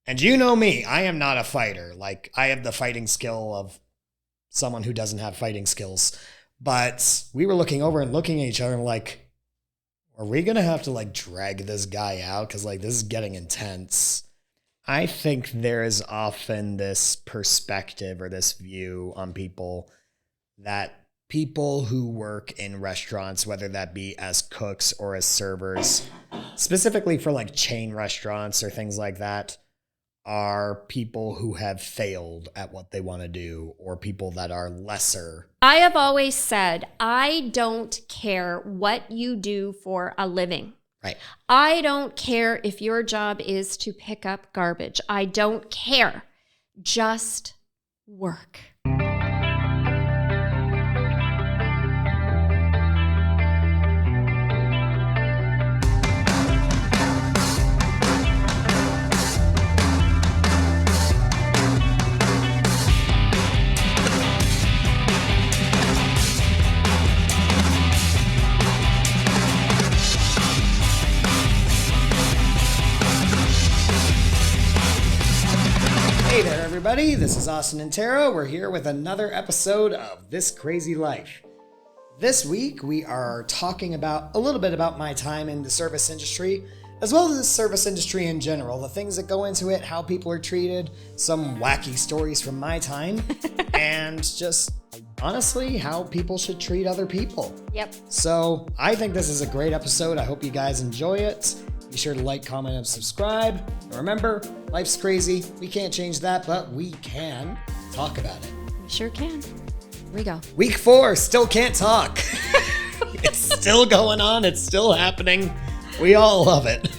And you know me, I am not a fighter. Like, I have the fighting skill of someone who doesn't have fighting skills. But we were looking over and looking at each other and like, are we going to have to like drag this guy out? Because like this is getting intense. I think there is often this perspective or this view on people that people who work in restaurants, whether that be as cooks or as servers, specifically for like chain restaurants or things like that, are people who have failed at what they want to do or people that are lesser. I have always said, I don't care what you do for a living. Right. I don't care if your job is to pick up garbage. I don't care. Just work. Hey there, everybody. This is Austin and Tara. We're here with another episode of This Crazy Life. This week, we are talking about a little bit about my time in the service industry, as well as the service industry in general, the things that go into it, how people are treated, some wacky stories from my time, and just honestly, how people should treat other people. Yep. So I think this is a great episode. I hope you guys enjoy it. Be sure to like, comment, and subscribe. And remember, life's crazy. We can't change that, but we can talk about it. We sure can. Here we go. Week 4, still can't talk. It's still going on. It's still happening. We all love it.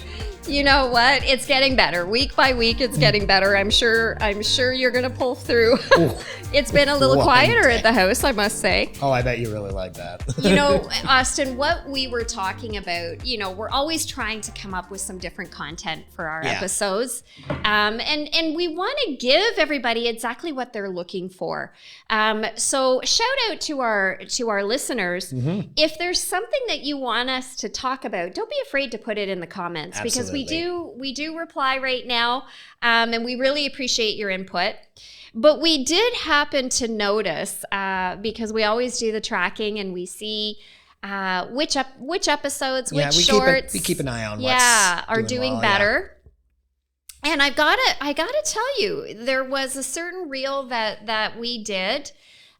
You know what? It's getting better. Week by week, it's getting better. I'm sure you're going to pull through. It's been a little quieter at the house, I must say. Oh, I bet you really like that. You know, Austin, what we were talking about, you know, we're always trying to come up with some different content for our episodes. And we want to give everybody exactly what they're looking for. So shout out to our listeners. Mm-hmm. If there's something that you want us to talk about, don't be afraid to put it in the comments. Absolutely. Because we do reply right now, and we really appreciate your input. But we did happen to notice, because we always do the tracking and we see which episodes, which shorts. We keep an eye on are doing well, better. Yeah. And I gotta tell you, there was a certain reel that we did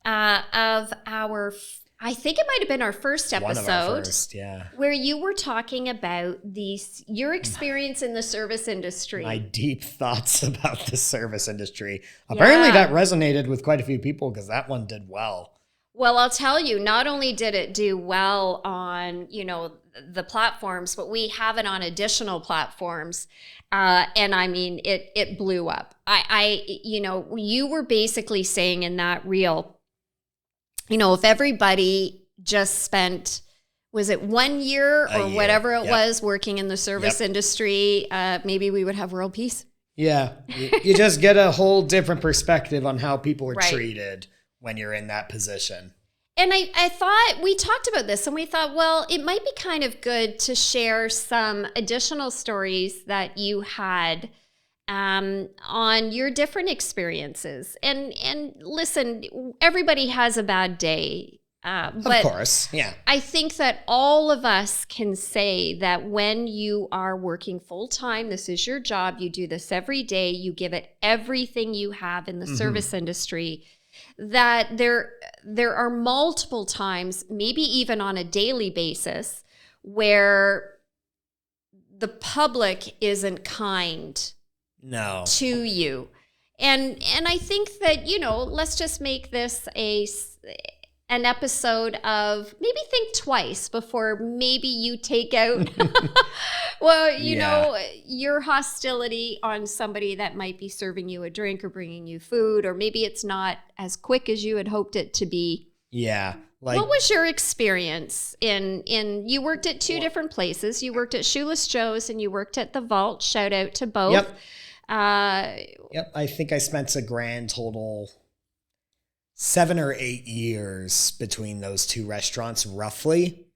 of our. I think it might have been our first episode. One of our first, yeah. Where you were talking about your experience in the service industry. My deep thoughts about the service industry. Apparently that resonated with quite a few people because that one did well. Well, I'll tell you, not only did it do well on, you know, the platforms, but we have it on additional platforms. And I mean, it blew up. You know, you were basically saying in that reel, you know, if everybody just spent, was it 1 year or whatever it was working in the service industry, maybe we would have world peace. Yeah. You just get a whole different perspective on how people are treated when you're in that position. And I thought, we talked about this and we thought, well, it might be kind of good to share some additional stories that you had on your different experiences. And listen, everybody has a bad day. But of course, yeah. I think that all of us can say that when you are working full-time, this is your job, you do this every day, you give it everything you have in the service industry, that there are multiple times, maybe even on a daily basis, where the public isn't kind to you. And I think that, you know, let's just make this an episode of maybe think twice before maybe you take out, well, you know, your hostility on somebody that might be serving you a drink or bringing you food, or maybe it's not as quick as you had hoped it to be. Yeah. What was your experience in you worked at two different places. You worked at Shoeless Joe's and you worked at the Vault. Shout out to both. Yep. I think I spent a grand total 7 or 8 years between those two restaurants, roughly.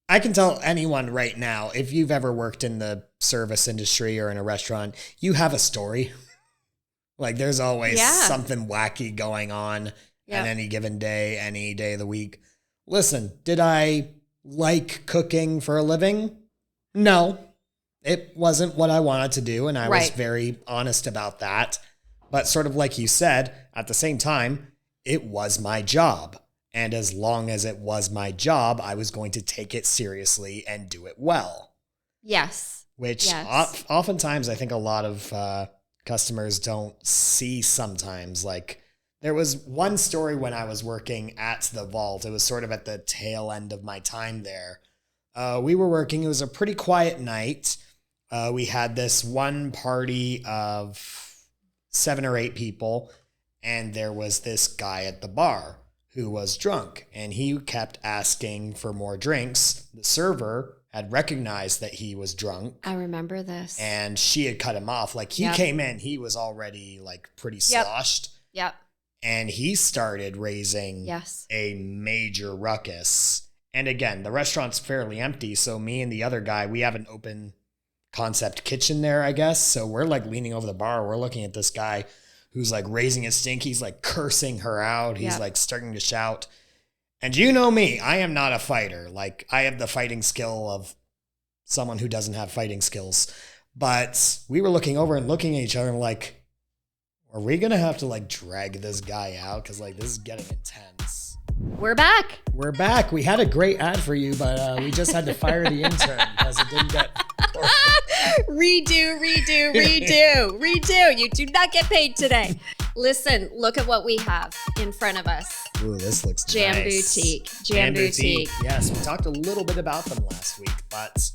I can tell anyone right now, if you've ever worked in the service industry or in a restaurant, you have a story. Like there's always something wacky going on on any given day, any day of the week. Listen, did I like cooking for a living? No, it wasn't what I wanted to do. And I was very honest about that. But sort of like you said, at the same time, it was my job. And as long as it was my job, I was going to take it seriously and do it well. Yes. Which oftentimes I think a lot of customers don't see sometimes. Like there was one story when I was working at the vault. It was sort of at the tail end of my time there. We were working. It was a pretty quiet night. We had this one party of 7 or 8 people, and there was this guy at the bar who was drunk, and he kept asking for more drinks. The server had recognized that he was drunk. I remember this. And she had cut him off. Like he came in, he was already like pretty sloshed. Yep. And he started raising a major ruckus. And again, the restaurant's fairly empty. So me and the other guy, we have an open concept kitchen there, I guess. So we're like leaning over the bar. We're looking at this guy who's like raising his stink. He's like cursing her out. He's like starting to shout. And you know me, I am not a fighter. Like I have the fighting skill of someone who doesn't have fighting skills. But we were looking over and looking at each other and like, are we going to have to like drag this guy out? Because like this is getting intense. We're back. We're back. We had a great ad for you, but we just had to fire the intern because it didn't get redo. You do not get paid today. Listen, look at what we have in front of us. Ooh, this looks Jam nice. Boutique. Jam Boutique. Yes, we talked a little bit about them last week, but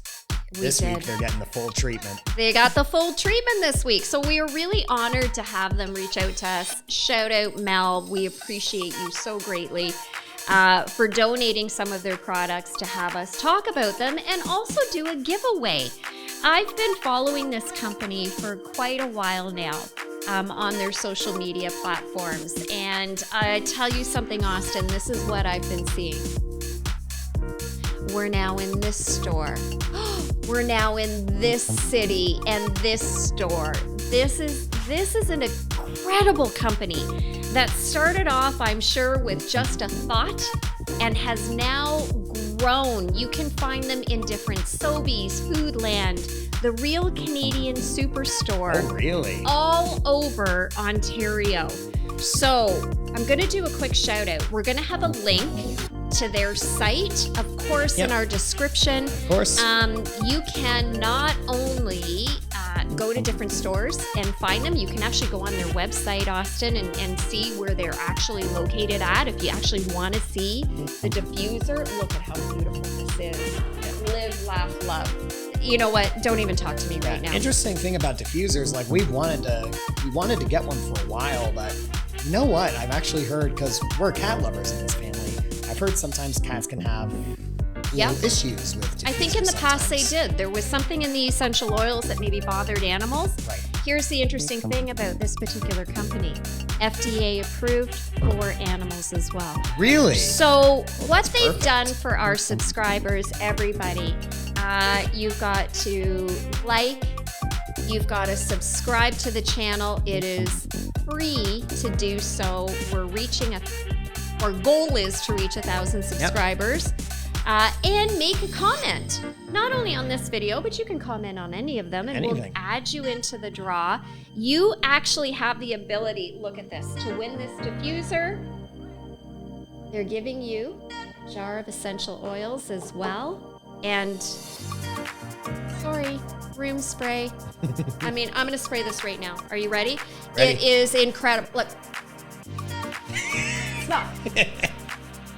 this week they're getting the full treatment. They got the full treatment this week. So we are really honored to have them reach out to us. Shout out, Mel. We appreciate you so greatly for donating some of their products to have us talk about them and also do a giveaway. I've been following this company for quite a while now on their social media platforms. And I tell you something, Austin, this is what I've been seeing. We're now in this store. We're now in this city and this store. This is an incredible company that started off, I'm sure, with just a thought and has now grown. You can find them in different Sobeys, Foodland, the Real Canadian Superstore. Oh, really? All over Ontario. So I'm going to do a quick shout out. We're going to have a link to their site, of course, in our description. Of course. You can not only go to different stores and find them, you can actually go on their website, Austin, and see where they're actually located at. If you actually want to see the diffuser, look at how beautiful this is. Live, laugh, love. You know what? Don't even talk to me right now. Interesting thing about diffusers, like we wanted to get one for a while, but you know what? I've actually heard, because we're cat lovers in this family, I've heard sometimes cats can have issues with diffusers. I think in the past they did. There was something in the essential oils that maybe bothered animals. Right. Here's the interesting thing about this particular company. FDA approved for animals as well. Really? So what they've done for our subscribers, everybody, you've got to like, you've got to subscribe to the channel. It is free to do so. Our goal is to reach 1,000 subscribers. And make a comment, not only on this video, but you can comment on any of them and we'll add you into the draw. You actually have the ability, look at this, to win this diffuser. They're giving you a jar of essential oils as well. And, sorry, room spray. I mean, I'm going to spray this right now. Are you ready? It is incredible. Look. Stop.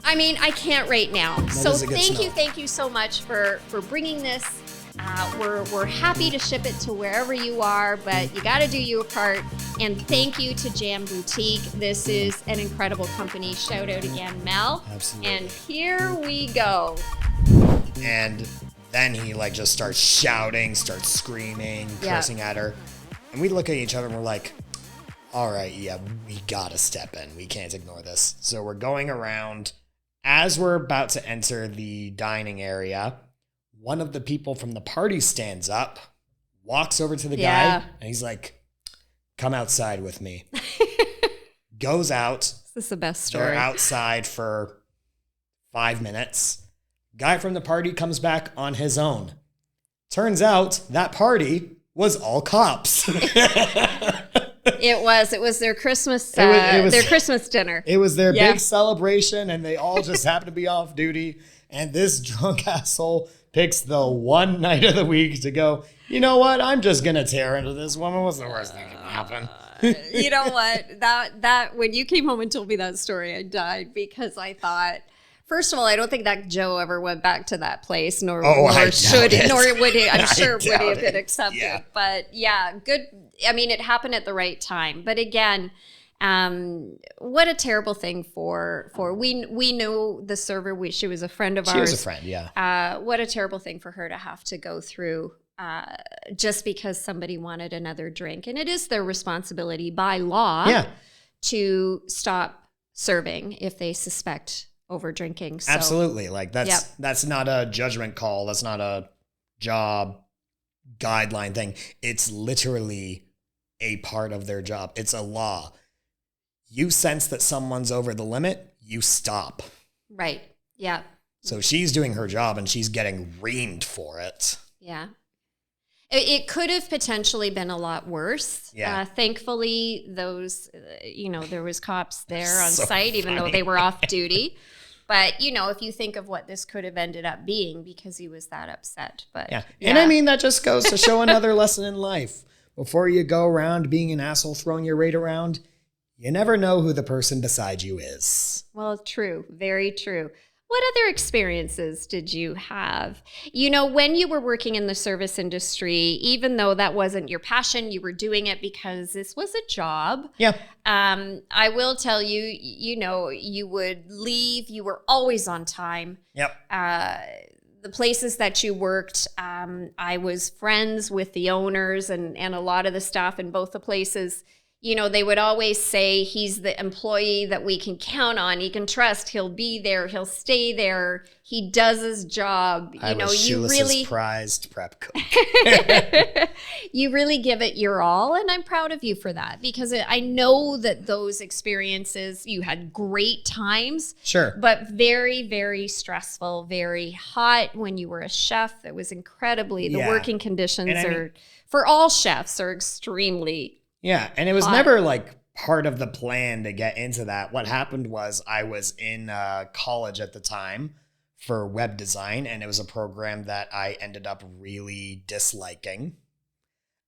I mean, I can't right now. So thank you so much for bringing this. We're happy to ship it to wherever you are, but you got to do your part. And thank you to Jam Boutique. This is an incredible company. Shout out again, Mel. Absolutely. And here we go. And then he like just starts shouting, starts screaming, cursing at her. And we look at each other and we're like, all right, we got to step in. We can't ignore this. So we're going around As we're about to enter the dining area, one of the people from the party stands up, walks over to the guy, and he's like, come outside with me. Goes out. This is the best story. They're outside for 5 minutes. Guy from the party comes back on his own. Turns out that party was all cops. It was their Christmas their Christmas dinner. It was their big celebration, and they all just happened to be off duty. And this drunk asshole picks the one night of the week to go, you know what? I'm just going to tear into this woman. What's the worst thing that can happen? You know what? That when you came home and told me that story, I died because I thought, first of all, I don't think that Joe ever went back to that place, nor should he, nor would he. I'm sure would he have been accepted. Yeah. But yeah, good. I mean, it happened at the right time. But again, what a terrible thing for we knew the server. She was a friend of ours. She was a friend, yeah. What a terrible thing for her to have to go through. Just because somebody wanted another drink. And it is their responsibility by law to stop serving if they suspect over drinking. So, absolutely. Like that's not a judgment call. That's not a job guideline thing. It's literally a part of their job. It's a law. You sense that someone's over the limit, you stop. Right. Yeah. So she's doing her job and she's getting reamed for it. Yeah. It could have potentially been a lot worse. Yeah. Thankfully, those, there was cops there on site, even though they were off duty. But, if you think of what this could have ended up being because he was that upset. But yeah. And I mean, that just goes to show another lesson in life. Before you go around being an asshole, throwing your weight around, you never know who the person beside you is. Well, true. Very true. What other experiences did you have? When you were working in the service industry, even though that wasn't your passion, you were doing it because this was a job. Yeah. I will tell you, you would leave. You were always on time. Yep. The places that you worked, I was friends with the owners and a lot of the staff in both the places. They would always say he's the employee that we can count on. He can trust. He'll be there. He'll stay there. He does his job. I was you really prized prep cook. You really give it your all, and I'm proud of you for that because I know that those experiences, you had great times. Sure. But very, very stressful, very hot when you were a chef. It was incredibly, the working conditions for all chefs are extremely yeah, and it was never like part of the plan to get into that. What happened was I was in college at the time for web design, and it was a program that I ended up really disliking.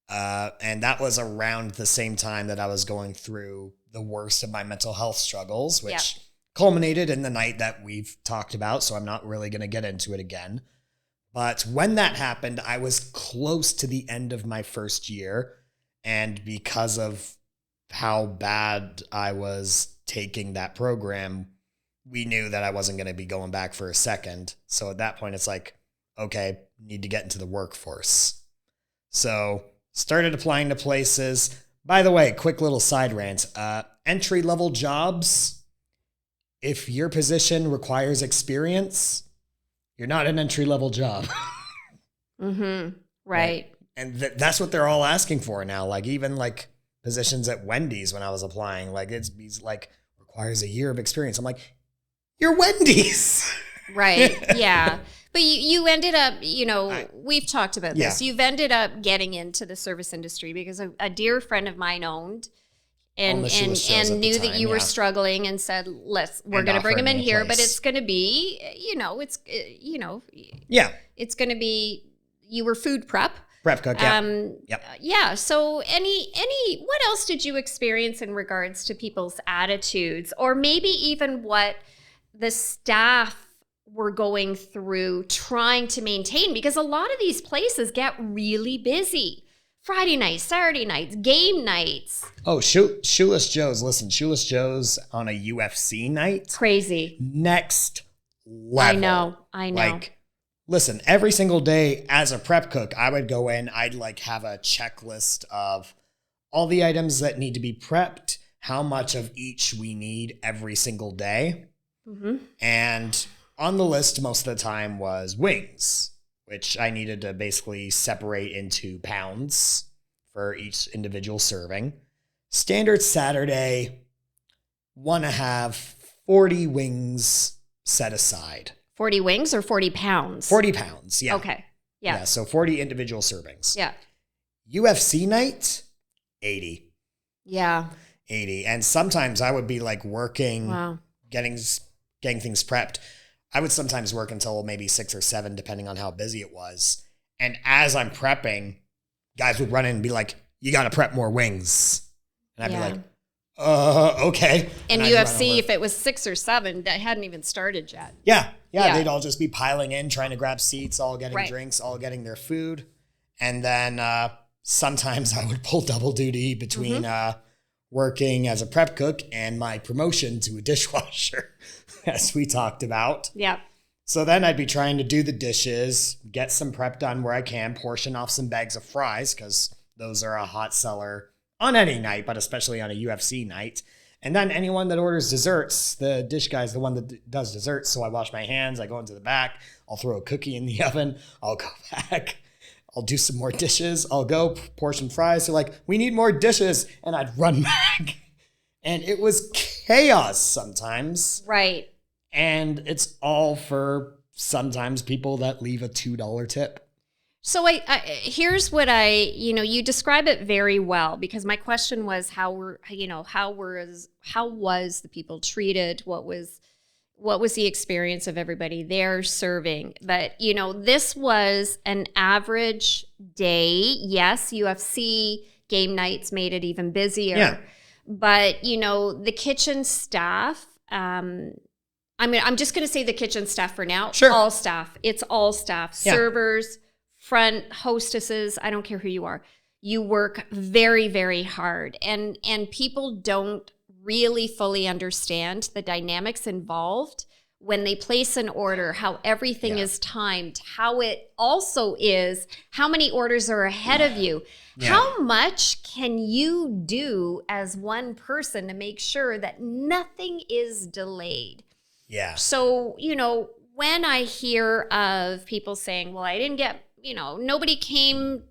And that was around the same time that I was going through the worst of my mental health struggles, which culminated in the night that we've talked about, so I'm not really going to get into it again. But when that happened, I was close to the end of my first year. And because of how bad I was taking that program, we knew that I wasn't going to be going back for a second. So at that point, it's like, okay, need to get into the workforce. So started applying to places. By the way, quick little side rant. Entry-level jobs, if your position requires experience, you're not an entry-level job. Mm-hmm. Right. And that's what they're all asking for now. Like even like positions at Wendy's when I was applying, like it's like requires a year of experience. I'm like, you're Wendy's. Right. Yeah. But you ended up, we've talked about this. You've ended up getting into the service industry because a dear friend of mine owned and knew that you were struggling and said, we're going to bring him in here, but it's going to be, it's going to be, you were food prep. Prep cook, Yeah. So what else did you experience in regards to people's attitudes or maybe even what the staff were going through trying to maintain? Because a lot of these places get really busy. Friday nights, Saturday nights, game nights. Oh, Shoeless Joe's. Listen, Shoeless Joe's on a UFC night. Crazy. Next level. I know. Like, listen, every single day as a prep cook, I would go in, I'd like have a checklist of all the items that need to be prepped, how much of each we need every single day. Mm-hmm. And on the list most of the time was wings, which I needed to basically separate into pounds for each individual serving. Standard Saturday, want to have 40 wings set aside. 40 wings or 40 pounds? 40 pounds, yeah. Okay. Yeah. So 40 individual servings. Yeah. UFC night, 80. Yeah. 80. And sometimes I would be like working, Wow. getting things prepped. I would sometimes work until maybe 6 or 7, depending on how busy it was. And as I'm prepping, guys would run in and be like, you got to prep more wings. And I'd be like, okay. And UFC, if it was 6 or 7, that hadn't even started yet. Yeah. They'd all just be piling in, trying to grab seats, all getting drinks, all getting their food. And then sometimes I would pull double duty between working as a prep cook and my promotion to a dishwasher, as we talked about. Yeah. So then I'd be trying to do the dishes, get some prep done where I can, portion off some bags of fries, because those are a hot seller on any night, but especially on a UFC night. And then anyone that orders desserts, the dish guy's the one that does desserts. So I wash my hands, I go into the back, I'll throw a cookie in the oven, I'll go back, I'll do some more dishes, I'll go portion fries. They're like, we need more dishes. And I'd run back. And it was chaos sometimes. Right. And it's all for sometimes people that leave a $2 tip. So here's what you describe it very well, because my question was how was the people treated? What was the experience of everybody there serving? But, this was an average day. Yes, UFC game nights made it even busier. Yeah. But, the kitchen staff, I'm just going to say the kitchen staff for now. Sure. All staff. It's all staff. Yeah. Servers, front hostesses, I don't care who you are. You work very, very hard. And people don't really fully understand the dynamics involved when they place an order, how everything is timed, how it also is, how many orders are ahead of you. Yeah. How much can you do as one person to make sure that nothing is delayed? Yeah. So, when I hear of people saying, well, I didn't get, nobody came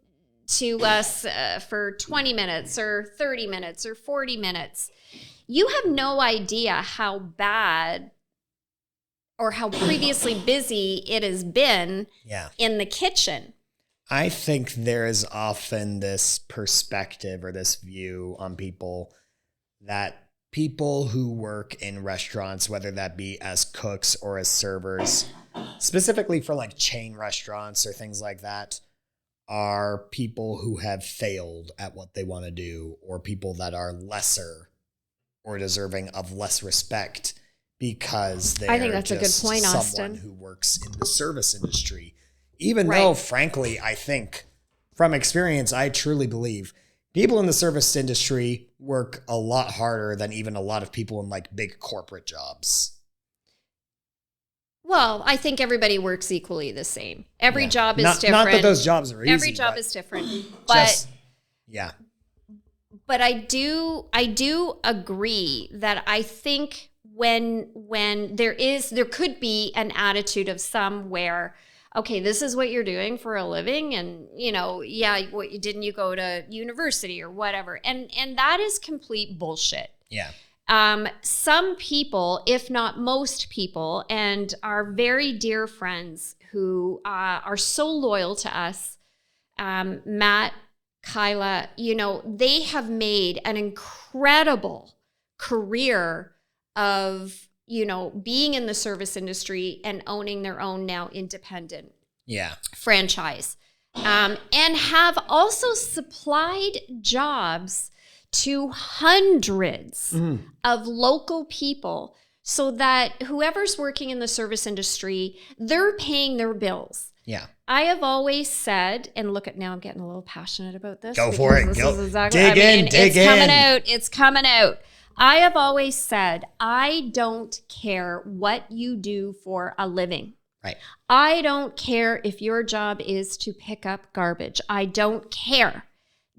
to us for 20 minutes or 30 minutes or 40 minutes, you have no idea how bad or how previously busy it has been in the kitchen. I think there is often this perspective or this view on people that people who work in restaurants, whether that be as cooks or as servers, specifically for like chain restaurants or things like that, are people who have failed at what they want to do, or people that are lesser or deserving of less respect because they're I think that's just a good point, someone Austin. who works in the service industry. Even though, frankly, I think from experience, I truly believe people in the service industry work a lot harder than even a lot of people in like big corporate jobs. Well, I think everybody works equally the same. Every job is different. Not that those jobs are easy. Every job is different. But But I do agree that I think when there could be an attitude of some where, okay, this is what you're doing for a living, and didn't you go to university or whatever, and that is complete bullshit. Yeah. Some people, if not most people, and our very dear friends who are so loyal to us, Matt, Kyla, they have made an incredible career of, being in the service industry and owning their own now independent franchise, and have also supplied jobs to hundreds of local people so that whoever's working in the service industry, they're paying their bills. Yeah. I have always said, and look at now, I'm getting a little passionate about this. Go for it. It's coming out. I have always said, I don't care what you do for a living. Right. I don't care if your job is to pick up garbage. I don't care.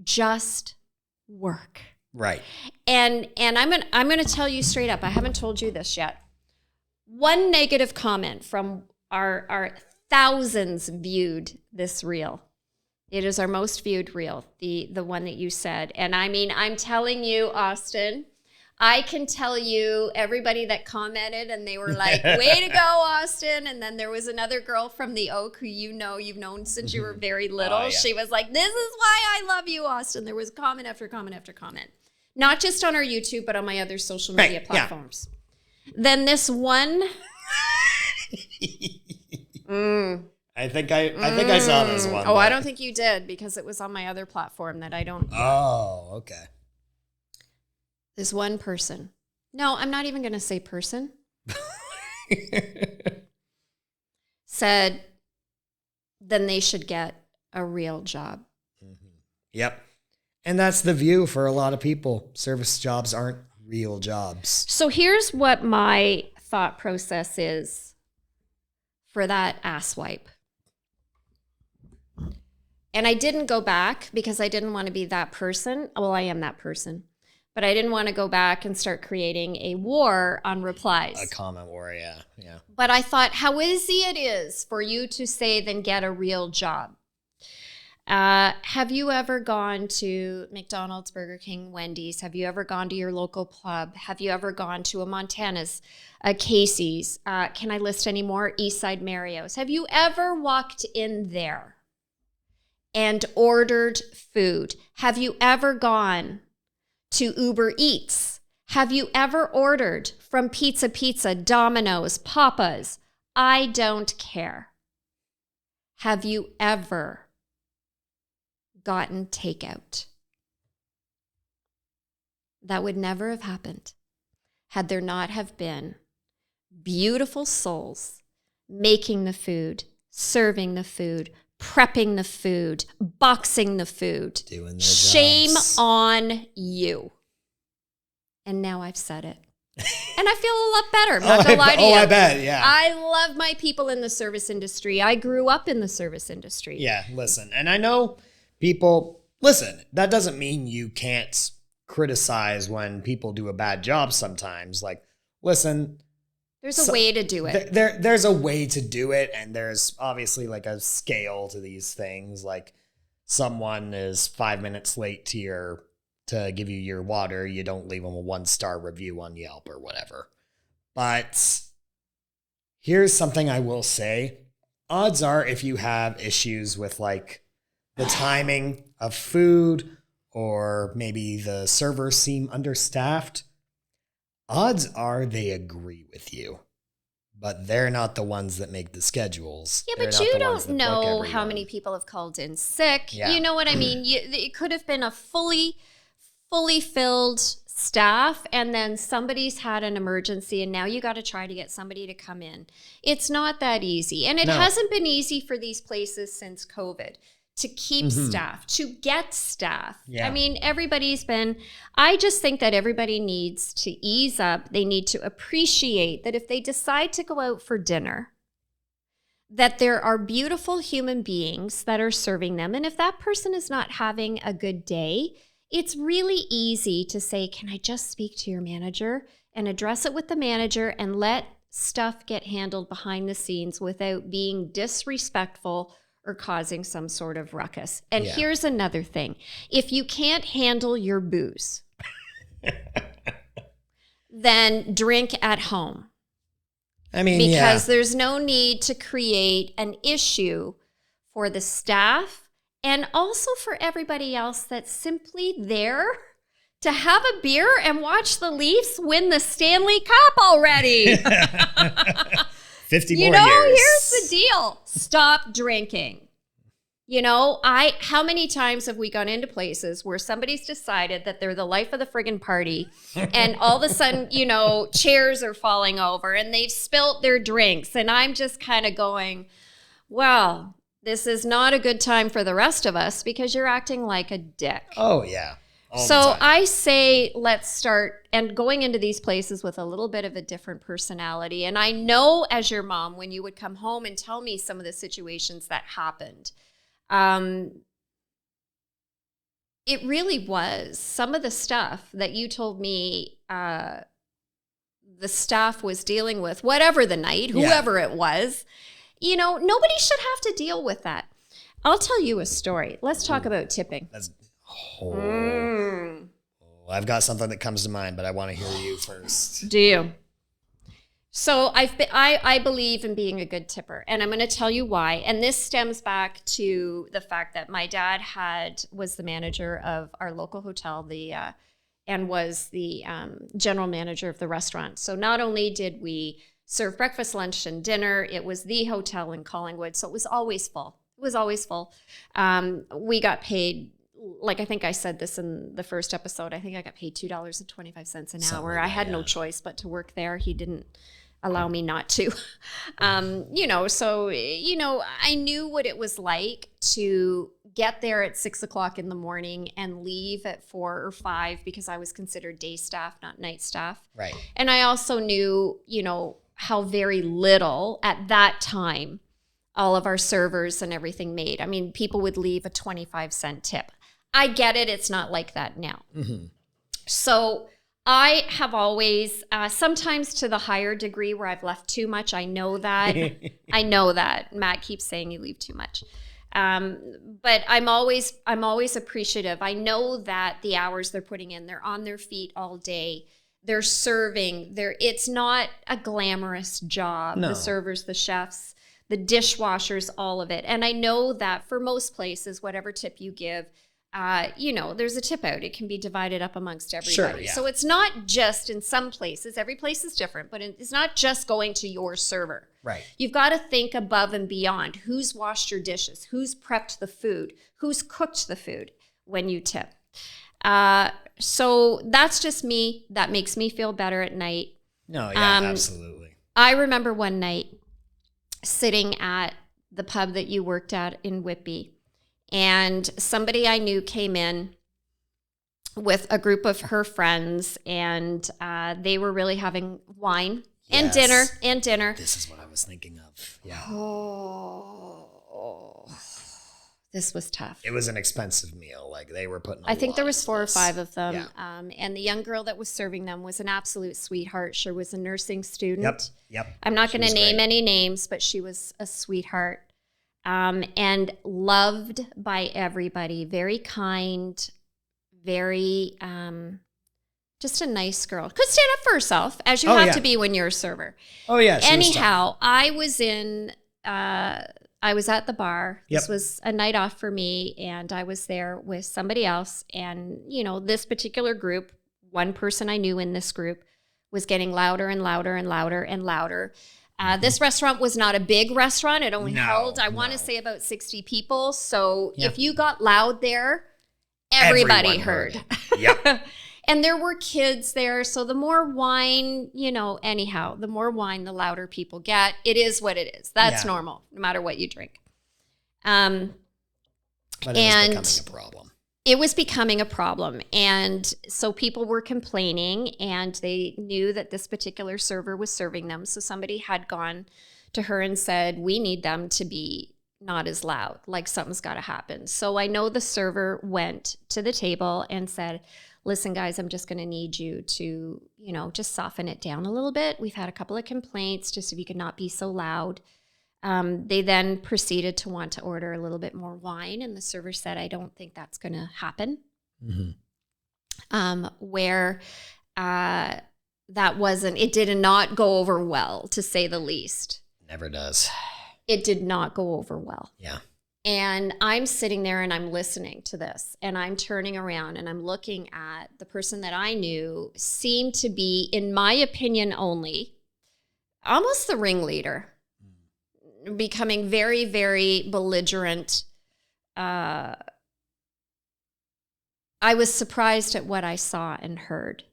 Just work. Right. And I'm going to tell you straight up, I haven't told you this yet. one negative comment from our thousands viewed this reel. It is our most viewed reel, the one that you said. And I mean, I'm telling you, Austin, I can tell you everybody that commented and they were like, way to go, Austin. And then there was another girl from the Oak who you've known since you were very little. Oh, yeah. She was like, this is why I love you, Austin. There was comment after comment after comment. Not just on our YouTube, but on my other social media platforms. Yeah. Then this one... I think I saw this one. Oh, I don't think you did because it was on my other platform that I don't... Oh, okay. This one person. No, I'm not even going to say person. Said, then they should get a real job. Mm-hmm. Yep. And that's the view for a lot of people. Service jobs aren't real jobs. So here's what my thought process is for that ass wipe. And I didn't go back because I didn't want to be that person. Well, I am that person. But I didn't want to go back and start creating a war on replies. A comment war, yeah. But I thought how easy it is for you to say, then get a real job. Have you ever gone to McDonald's, Burger King, Wendy's? Have you ever gone to your local pub? Have you ever gone to a Montana's, a Casey's? Can I list any more? Eastside Mario's. Have you ever walked in there and ordered food? Have you ever gone to Uber Eats? Have you ever ordered from Pizza, Domino's, Papa's? I don't care. Have you ever gotten takeout? That would never have happened had there not have been beautiful souls making the food, serving the food, prepping the food, boxing the food. Doing their Shame jobs. on you. And now I've said it. And I feel a lot better. I'm not gonna lie to you. I bet, yeah. I love my people in the service industry. I grew up in the service industry. Yeah, listen. And I know people, listen, that doesn't mean you can't criticize when people do a bad job sometimes. Like, listen, there's a way to do it. There's a way to do it, and there's obviously like a scale to these things. Like, someone is 5 minutes late to give you your water, you don't leave them a 1-star review on Yelp or whatever. But here's something I will say. Odds are if you have issues with like the timing of food, or maybe the servers seem understaffed, odds are they agree with you. But they're not the ones that make the schedules. Yeah, but you don't know how many people have called in sick. Yeah. You know what I mean? It could have been a fully filled staff, and then somebody's had an emergency, and now you got to try to get somebody to come in. It's not that easy. And it hasn't been easy for these places since COVID to keep staff, to get staff. Yeah. I mean, I just think that everybody needs to ease up. They need to appreciate that if they decide to go out for dinner, that there are beautiful human beings that are serving them. And if that person is not having a good day, it's really easy to say, can I just speak to your manager and address it with the manager and let stuff get handled behind the scenes without being disrespectful or causing some sort of ruckus. And here's another thing. If you can't handle your booze, then drink at home. I mean, because there's no need to create an issue for the staff and also for everybody else that's simply there to have a beer and watch the Leafs win the Stanley Cup already. 50 more years. Here's the deal. Stop drinking. How many times have we gone into places where somebody's decided that they're the life of the friggin' party and all of a sudden, chairs are falling over and they've spilt their drinks. And I'm just kind of going, well, this is not a good time for the rest of us because you're acting like a dick. Oh, yeah. So I say let's start and going into these places with a little bit of a different personality. And I know as your mom, when you would come home and tell me some of the situations that happened, it really was some of the stuff that you told me the staff was dealing with, whatever the night, whoever it was, nobody should have to deal with that. I'll tell you a story. Let's talk about tipping. I've got something that comes to mind, but I want to hear you first. Do you? So I believe in being a good tipper, and I'm going to tell you why. And this stems back to the fact that my dad was the manager of our local hotel, and was the general manager of the restaurant. So not only did we serve breakfast, lunch, and dinner, it was the hotel in Collingwood, so it was always full. We got paid, like I think I said this in the first episode, I think I got paid $2.25 an hour. I had no choice but to work there. He didn't allow me not to. So I knew what it was like to get there at 6 o'clock in the morning and leave at 4 or 5 because I was considered day staff, not night staff. Right. And I also knew, how very little at that time all of our servers and everything made. I mean, people would leave a 25-cent tip. I get it. It's not like that now. Mm-hmm. So I have always, sometimes to the higher degree where I've left too much. I know that. Matt keeps saying you leave too much. But I'm always appreciative. I know that the hours they're putting in, they're on their feet all day. They're serving. It's not a glamorous job. No. The servers, the chefs, the dishwashers, all of it. And I know that for most places, whatever tip you give, there's a tip out. It can be divided up amongst everybody. Sure, yeah. So it's not just in some places. Every place is different, but it's not just going to your server. Right. You've got to think above and beyond. Who's washed your dishes? Who's prepped the food? Who's cooked the food when you tip? So that's just me. That makes me feel better at night. No, yeah, absolutely. I remember one night sitting at the pub that you worked at in Whitby, and somebody I knew came in with a group of her friends, and they were really having wine and dinner. This is what I was thinking of. Yeah. Oh, this was tough. It was an expensive meal. Like they were putting. I think there was 4 or 5 of them. Yeah. And the young girl that was serving them was an absolute sweetheart. She was a nursing student. Yep. I'm not going to name any names, but she was a sweetheart. And loved by everybody. Very kind. Very, just a nice girl. Could stand up for herself, as you have to be when you're a server. Oh yeah. Anyhow, I was at the bar. Yep. This was a night off for me, and I was there with somebody else. And, this particular group, one person I knew in this group was getting louder and louder and louder and louder. This restaurant was not a big restaurant. It only held, I want to say, about 60 people. So if you got loud there, everybody heard. Yep. And there were kids there. So the more wine, the more wine, the louder people get. It is what it is. That's normal, no matter what you drink. But it was becoming a problem. It was becoming a problem. And so people were complaining, and they knew that this particular server was serving them. So somebody had gone to her and said, we need them to be not as loud, like something's got to happen. So I know the server went to the table and said, listen, guys, I'm just going to need you to, just soften it down a little bit. We've had a couple of complaints, just if you could not be so loud. They then proceeded to want to order a little bit more wine, and the server said, I don't think that's going to happen. Mm-hmm. It did not go over well, to say the least. Never does. It did not go over well. Yeah. And I'm sitting there and I'm listening to this, and I'm turning around and I'm looking at the person that I knew seemed to be, in my opinion only, almost the ringleader, becoming very, very belligerent. I was surprised at what I saw and heard.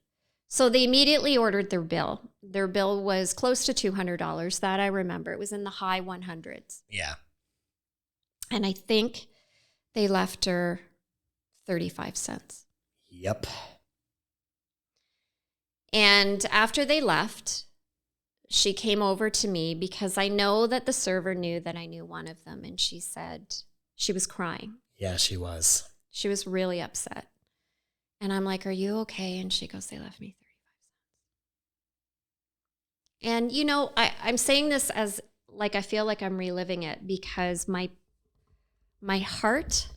So they immediately ordered their bill. Their bill was close to $200. That I remember. It was in the high 100s. Yeah. And I think they left her 35 cents. Yep. And after they left, she came over to me, because I know that the server knew that I knew one of them. And she said, she was crying. Yeah, she was. She was really upset. And I'm like, are you okay? And she goes, they left me 35 cents. And, I'm saying this as like, I feel like I'm reliving it because my heart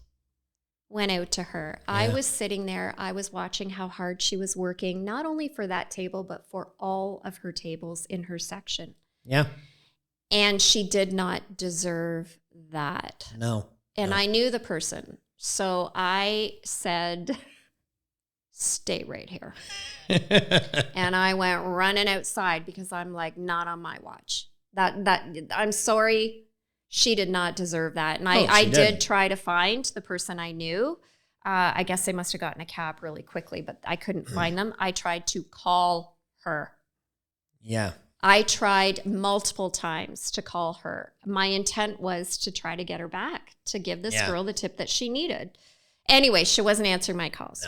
went out to her. Yeah. I was sitting there. I was watching how hard she was working, not only for that table, but for all of her tables in her section. Yeah. And she did not deserve that. No. And I knew the person. So I said, stay right here. And I went running outside because I'm like, not on my watch. That I'm sorry. She did not deserve that. And I did try to find the person I knew. I guess they must have gotten a cab really quickly, but I couldn't find them. I tried to call her. Yeah. I tried multiple times to call her. My intent was to try to get her back, to give this girl the tip that she needed. Anyway, she wasn't answering my calls.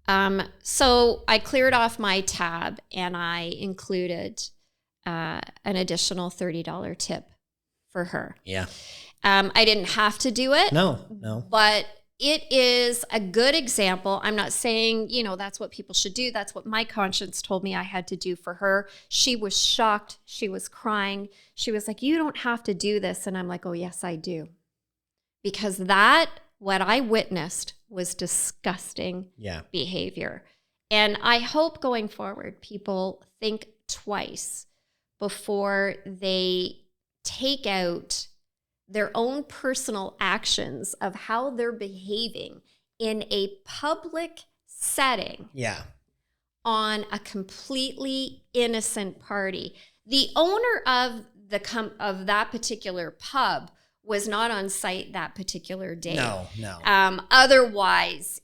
No. So I cleared off my tab and I included an additional $30 tip for her. Yeah. I didn't have to do it. No. But it is a good example. I'm not saying, that's what people should do. That's what my conscience told me I had to do for her. She was shocked. She was crying. She was like, you don't have to do this. And I'm like, oh, yes, I do. Because what I witnessed was disgusting behavior. And I hope going forward, people think twice before they take out their own personal actions of how they're behaving in a public setting on a completely innocent party. The owner of of that particular pub was not on site that particular day. No. Otherwise,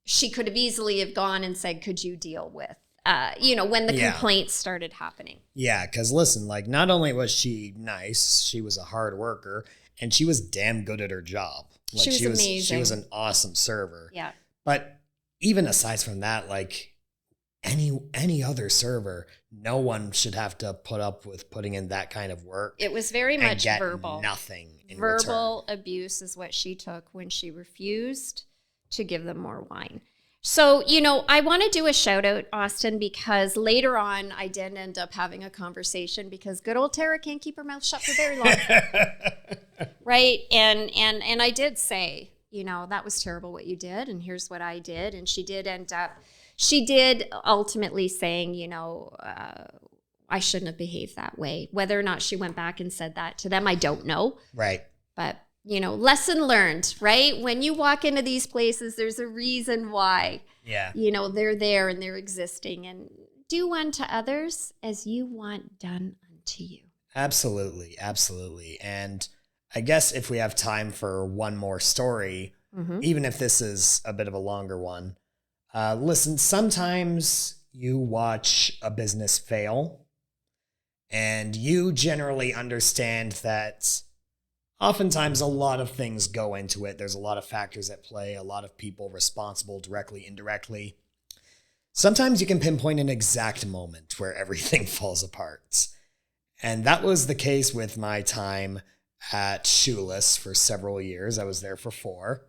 she could have easily have gone and said, could you deal with, when the complaints started happening. Yeah, because listen, like, not only was she nice, she was a hard worker, and she was damn good at her job. Like, she was amazing. She was an awesome server. Yeah. But even aside from that, like, any other server, no one should have to put up with putting in that kind of work. It was very much get verbal. Nothing in verbal return. Abuse is what she took when she refused to give them more wine. So, I want to do a shout out, Austin, because later on I did end up having a conversation because good old Tara can't keep her mouth shut for very long. Right. And I did say, that was terrible what you did. And here's what I did. And she did ultimately saying, I shouldn't have behaved that way. Whether or not she went back and said that to them, I don't know. Right. But lesson learned, right? When you walk into these places, there's a reason why, they're there and they're existing. And do unto others as you want done unto you. Absolutely. Absolutely. And I guess if we have time for one more story, even if this is a bit of a longer one, listen, sometimes you watch a business fail and you generally understand that oftentimes a lot of things go into it. There's a lot of factors at play, a lot of people responsible directly, indirectly. Sometimes you can pinpoint an exact moment where everything falls apart. And that was the case with my time at Shoeless for several years. I was there for 4.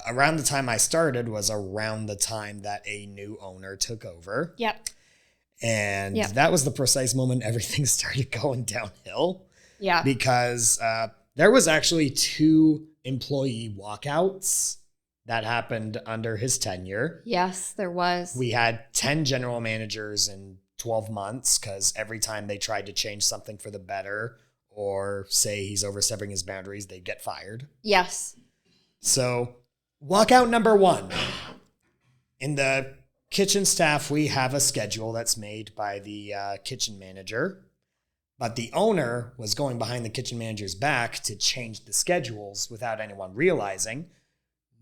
Around the time I started was around the time that a new owner took over. Yep. And that was the precise moment everything started going downhill. Yeah. Because there was actually 2 employee walkouts that happened under his tenure. Yes, there was. We had 10 general managers in 12 months because every time they tried to change something for the better or say he's overstepping his boundaries, they'd get fired. Yes. So walkout number 1. In the kitchen staff, we have a schedule that's made by the kitchen manager. But the owner was going behind the kitchen manager's back to change the schedules without anyone realizing.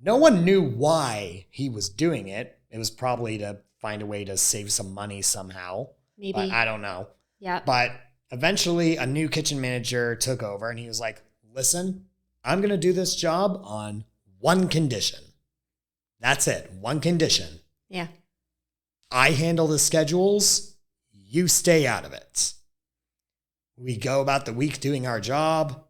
No one knew why he was doing it. It was probably to find a way to save some money somehow. Maybe. But I don't know. Yeah. But eventually a new kitchen manager took over and he was like, listen, I'm going to do this job on one condition. That's it. One condition. Yeah. I handle the schedules. You stay out of it. We go about the week doing our job.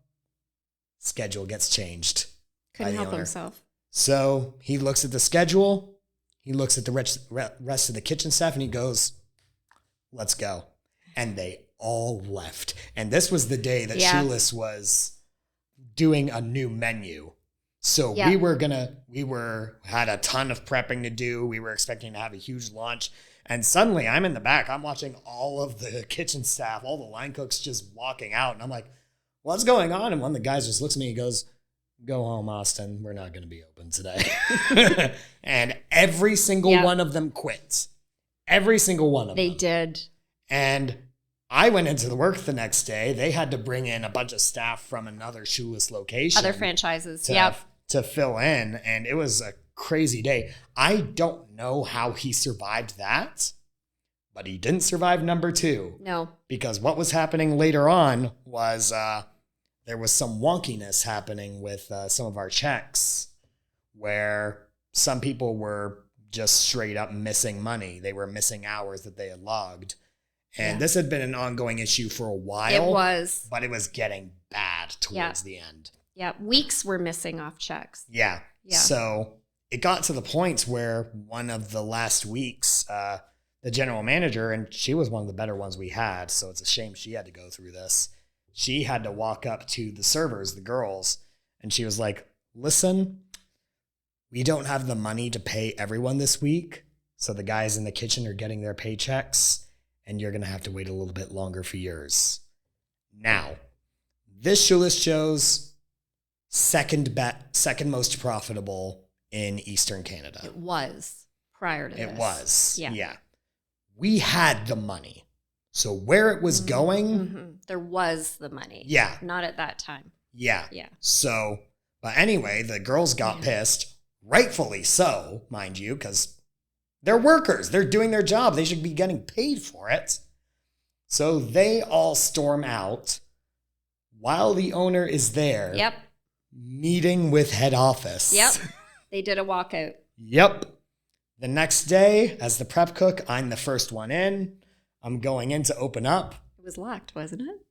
Schedule gets changed. Couldn't help himself. So he looks at the schedule. He looks at the rest of the kitchen staff and he goes, let's go. And they all left. And this was the day that Yeah. Shoeless was doing a new menu. So Yeah. we had a ton of prepping to do. We were expecting to have a huge launch. And suddenly I'm in the back. I'm watching all of the kitchen staff, all the line cooks just walking out. And I'm like, what's going on? And one of the guys just looks at me and goes, go home, Austin. We're not going to be open today. And every single Yeah. one of them quit. Every single one of They them. did. And I went into the work the next day. They had to bring in a bunch of staff from another Shoeless location. Other franchises. to, Yep. to fill in. And it was a crazy day. I don't know how he survived that, but he didn't survive number 2. No. Because what was happening later on was there was some wonkiness happening with some of our checks where some people were just straight up missing money. They were missing hours that they had logged. And Yeah. this had been an ongoing issue for a while. It was. But it was getting bad towards the end. Yeah. Weeks were missing off checks. Yeah. Yeah. So it got to the point where one of the last weeks, the general manager, and she was one of the better ones we had, so it's a shame she had to go through this. She had to walk up to the servers, the girls, and she was like, listen, we don't have the money to pay everyone this week, so the guys in the kitchen are getting their paychecks, and you're going to have to wait a little bit longer for yours. Now, this Shoeless show's second most profitable in Eastern Canada. It was prior to this. It was. Yeah. Yeah. We had the money. So where it was going, Mhm. There was the money. yeah. Not at that time. Yeah. Yeah. So, but anyway, the girls got pissed, rightfully so, mind you, because they're workers. They're doing their job. They should be getting paid for it. So they all storm out while the owner is there. Yep. Meeting with head office. Yep. They did a walkout. Yep. The next day, as the prep cook, I'm the first one in. I'm going in to open up. It was locked, wasn't it?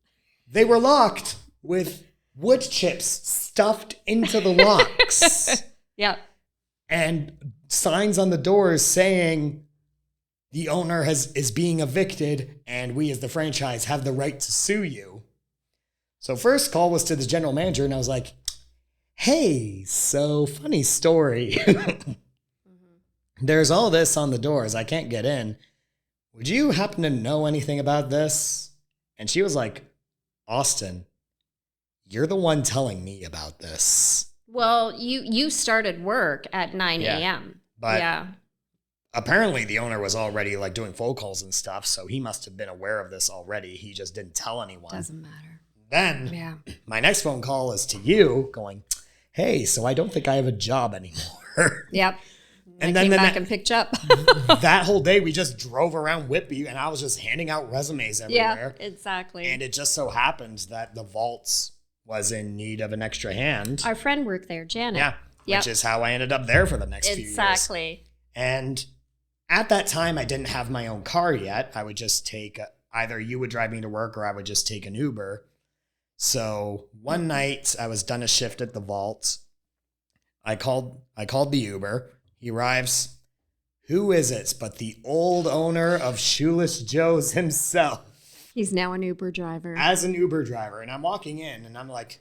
They were locked with wood chips stuffed into the locks Yep. and signs on the doors saying the owner is being evicted and we as the franchise have the right to sue you. So first call was to the general manager and I was like, hey, so funny story. There's all this on the doors. I can't get in. Would you happen to know anything about this? And she was like, Austin, you're the one telling me about this. Well, you started work at 9 Yeah. a.m. But yeah. apparently the owner was already like doing phone calls and stuff, so he must have been aware of this already. He just didn't tell anyone. Doesn't matter. Then Yeah. my next phone call is to you going, hey, so I don't think I have a job anymore. Yep. And I then came the back ne- and picked you up. That whole day we just drove around Whitby and I was just handing out resumes everywhere. Yeah, exactly. And it just so happened that the vaults was in need of an extra hand. Our friend worked there, Janet. Yeah. Yep. Which is how I ended up there for the next few years. Exactly. And at that time, I didn't have my own car yet. I would just take either you would drive me to work or I would just take an Uber. So one night I was done a shift at the vault. I called the Uber. He arrives. Who is it but the old owner of Shoeless Joe's himself He's now an Uber driver. as an Uber driver? And I'm walking in and I'm like,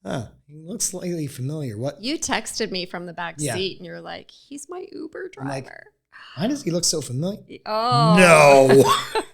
huh, he looks slightly familiar. What? You texted me from the back Yeah. seat and you're like, he's my Uber I'm like, driver. Why does he look so familiar? Oh. No.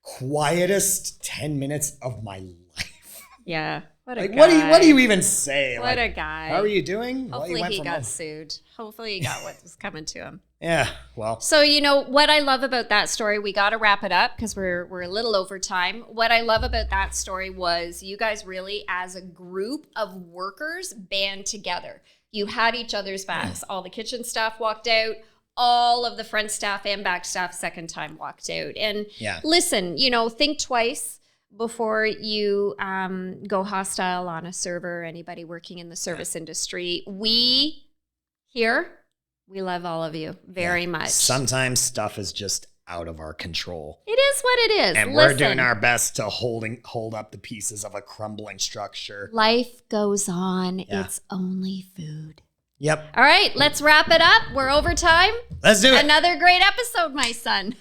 Quietest 10 minutes of my life. Yeah. What a Like, guy. what do you even say? What Like, a guy. how are you doing? Well, Hopefully you went he from got home. sued. Hopefully he got what was coming to him. Yeah, well, So, you know, what I love about that story, we got to wrap it up because we're a little over time. What I love about that story was you guys really, as a group of workers, band together. You had each other's backs. All the kitchen staff walked out. All of the front staff and back staff second time walked out. And yeah. listen, you know, think twice before you go hostile on a server or anybody working in the service industry. We here, we love all of you very much. Sometimes stuff is just out of our control. It is what it is. And we're doing our best to hold up the pieces of a crumbling structure. Life goes on. Yeah. It's only food. Yep. All right, let's wrap it up. We're over time. Let's do it. Another great episode, my son.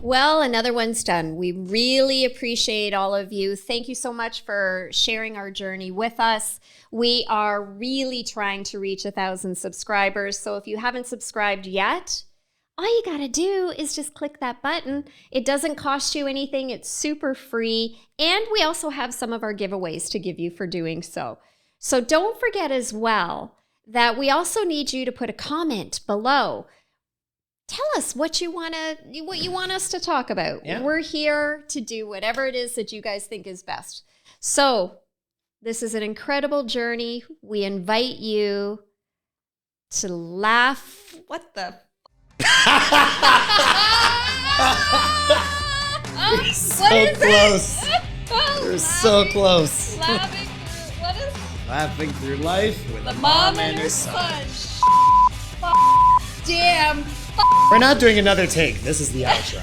Well, another one's done. We really appreciate all of you. Thank you so much for sharing our journey with us. We are really trying to reach 1,000 subscribers. So if you haven't subscribed yet, all you got to do is just click that button. It doesn't cost you anything. It's super free. And we also have some of our giveaways to give you for doing so. So don't forget as well that we also need you to put a comment below. Tell us what you want us to talk about. Yeah. We're here to do whatever it is that you guys think is best. So this is an incredible journey. We invite you to laugh. What the? So close. We're so close. Laughing through life with a mom and her son. Damn. We're not doing another take. This is the outro.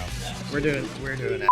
We're doing it.